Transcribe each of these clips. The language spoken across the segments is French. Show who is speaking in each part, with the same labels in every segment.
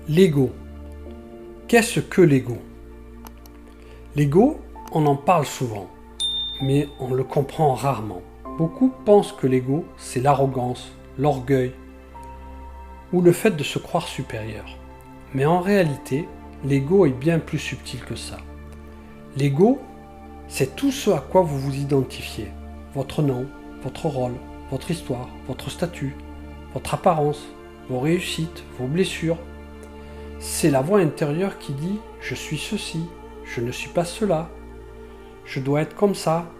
Speaker 1: L'ego. Qu'est-ce que l'ego? L'ego, on en parle souvent, mais on le comprend rarement. Beaucoup pensent que l'ego, c'est l'arrogance, l'orgueil ou le fait de se croire supérieur. Mais en réalité, l'ego est bien plus subtil que ça. L'ego, c'est tout ce à quoi vous vous identifiez. Votre nom, votre rôle, votre histoire, votre statut, votre apparence, vos réussites, vos blessures. C'est la voix intérieure qui dit « je suis ceci, je ne suis pas cela, je dois être comme ça ».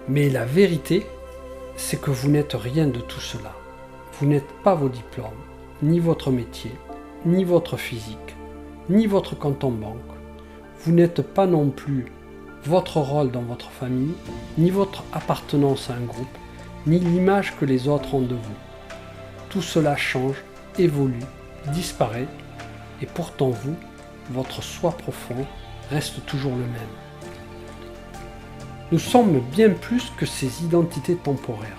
Speaker 1: Mais la vérité, c'est que vous n'êtes rien de tout cela. Vous n'êtes pas vos diplômes, ni votre métier, ni votre physique, ni votre compte en banque. Vous n'êtes pas non plus votre rôle dans votre famille, ni votre appartenance à un groupe, ni l'image que les autres ont de vous. Tout cela change, évolue, disparaît, et pourtant vous, votre soi profond, reste toujours le même. Nous sommes bien plus que ces identités temporaires.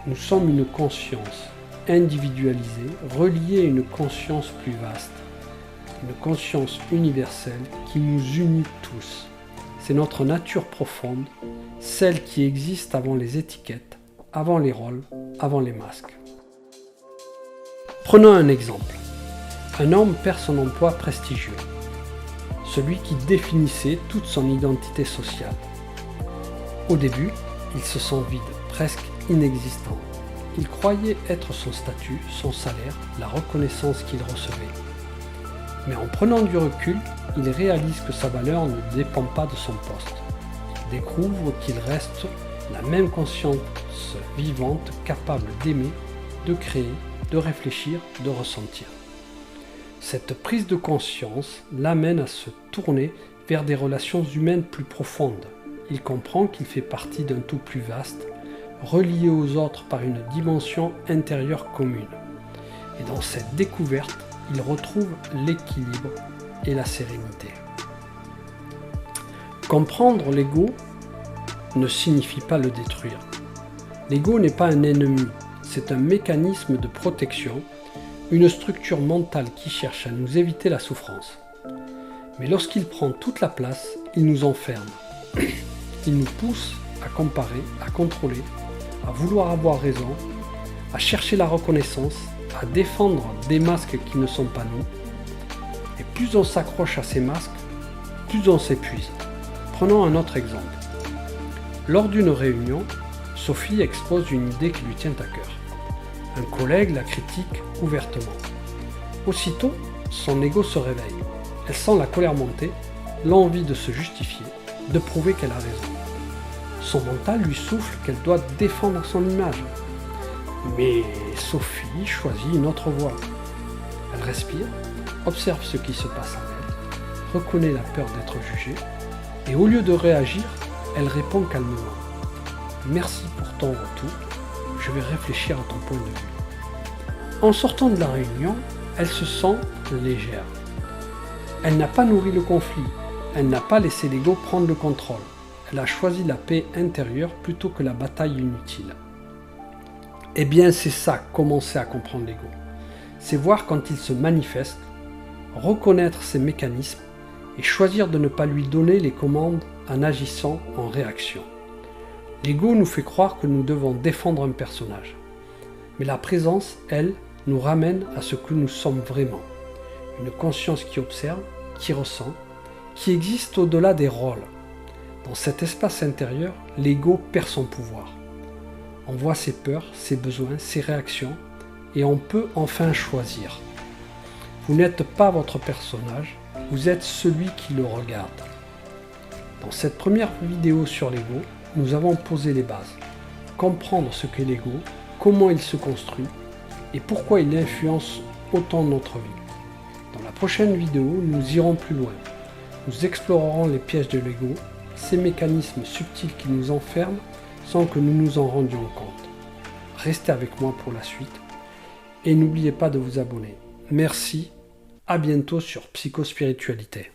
Speaker 1: Nous sommes une conscience individualisée, reliée à une conscience plus vaste, une conscience universelle qui nous unit tous. C'est notre nature profonde, celle qui existe avant les étiquettes, avant les rôles, avant les masques. Prenons un exemple. Un homme perd son emploi prestigieux, celui qui définissait toute son identité sociale. Au début, il se sent vide, presque inexistant. Il croyait être son statut, son salaire, la reconnaissance qu'il recevait. Mais en prenant du recul, il réalise que sa valeur ne dépend pas de son poste. Il découvre qu'il reste la même conscience vivante, capable d'aimer, de créer, de réfléchir, de ressentir. Cette prise de conscience l'amène à se tourner vers des relations humaines plus profondes. Il comprend qu'il fait partie d'un tout plus vaste, relié aux autres par une dimension intérieure commune. Et dans cette découverte, il retrouve l'équilibre et la sérénité. Comprendre l'ego ne signifie pas le détruire. L'ego n'est pas un ennemi, c'est un mécanisme de protection, une structure mentale qui cherche à nous éviter la souffrance. Mais lorsqu'il prend toute la place, il nous enferme. Il nous pousse à comparer, à contrôler, à vouloir avoir raison, à chercher la reconnaissance, à défendre des masques qui ne sont pas nous. Et plus on s'accroche à ces masques, plus on s'épuise. Prenons un autre exemple. Lors d'une réunion, Sophie expose une idée qui lui tient à cœur. Un collègue la critique ouvertement. Aussitôt, son ego se réveille. Elle sent la colère monter, l'envie de se justifier, de prouver qu'elle a raison. Son mental lui souffle qu'elle doit défendre son image. Mais Sophie choisit une autre voie. Elle respire, observe ce qui se passe en elle, reconnaît la peur d'être jugée, et au lieu de réagir, elle répond calmement. Merci pour ton retour, je vais réfléchir à ton point de vue. En sortant de la réunion, elle se sent légère. Elle n'a pas nourri le conflit, elle n'a pas laissé l'ego prendre le contrôle. Elle a choisi la paix intérieure plutôt que la bataille inutile. Eh bien, c'est ça, commencer à comprendre l'ego. C'est voir quand il se manifeste, reconnaître ses mécanismes et choisir de ne pas lui donner les commandes en agissant en réaction. L'ego nous fait croire que nous devons défendre un personnage. Mais la présence, elle, nous ramène à ce que nous sommes vraiment. Une conscience qui observe, qui ressent, qui existe au-delà des rôles. Dans cet espace intérieur, l'ego perd son pouvoir. On voit ses peurs, ses besoins, ses réactions, et on peut enfin choisir. Vous n'êtes pas votre personnage, vous êtes celui qui le regarde. Dans cette première vidéo sur l'ego, nous avons posé les bases. Comprendre ce qu'est l'ego, comment il se construit, et pourquoi il influence autant notre vie. Dans la prochaine vidéo, nous irons plus loin. Nous explorerons les pièges de l'ego, ces mécanismes subtils qui nous enferment sans que nous nous en rendions compte. Restez avec moi pour la suite et n'oubliez pas de vous abonner. Merci, à bientôt sur Psychospiritualité.